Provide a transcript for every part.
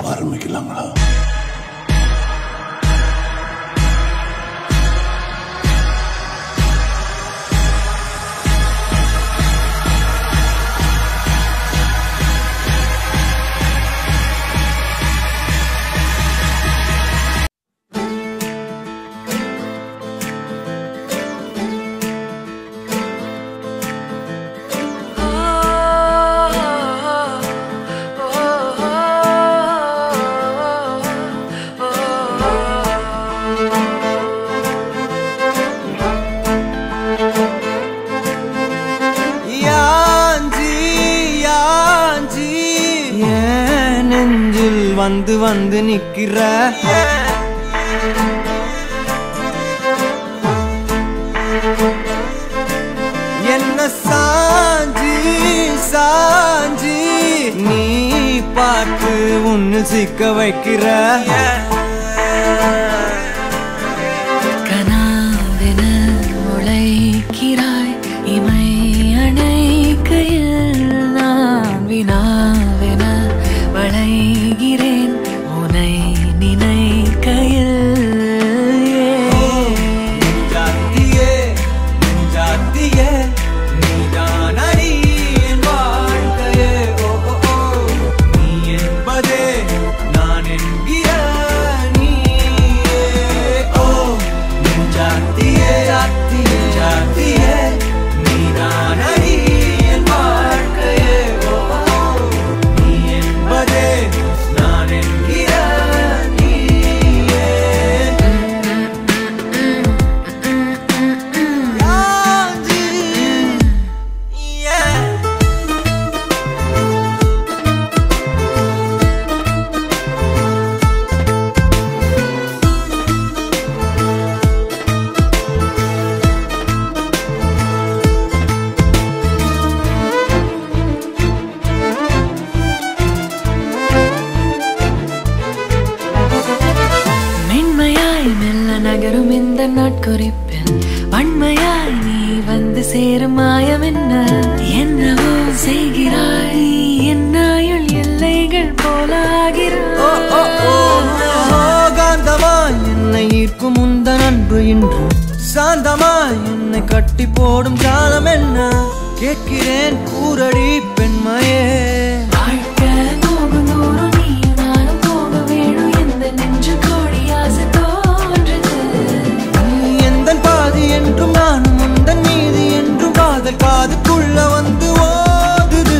ஆரம்பிக்கலாங்களா? வந்து வந்து நிக்கிற என்ன சாஞ்சி சாஞ்சி நீ பார்த்து உன்னு சிக்க வைக்கிற கனாவென உழைக்கிறாய் இமை அணைக்கையில் நான் வினாவென வளைகிறேன் உனை நினைக்கையில் ஜாத்தியே ஜாத்தியே நீதான் அடி என் வாழ்க்கையே ஓ ஓ நீ என்பதே நான் என்கிற நீயே ஓ ஜாத்தியே ஜாத்தியே ஜாத்தியே நீதான் அடி என் வாழ்க்கையே ஓ நீ என்பதே நான் என்கிற நகரும் இந்த நாட்குறிப்பில் வன்மையாய் நீ வந்து சேரும் மாயம் என்னவோ செய்கிறாய் என்னாயுள் எல்லைகள் போலாகிறாய் காந்தமாய் என்னை ஈர்க்கும் உந்தன் அன்பு இன்று சாந்தமாய் என்னை கட்டி போடும் காலம் என்ன கேட்கிறேன் கூரடி பெண்மையே என்றும் நானும் உந்தன் மீது என்றும் காதல் காதுக்குள்ள வந்து ஓதுது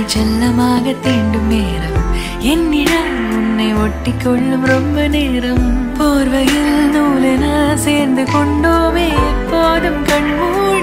செல்லமாக தீண்டும் நேரம் என்னிடம் உன்னை ஒட்டி கொள்ளும் ரொம்ப நேரம் போர்வையில் நூலென சேர்ந்து கொண்டோமே எப்போதும் கண்மூடி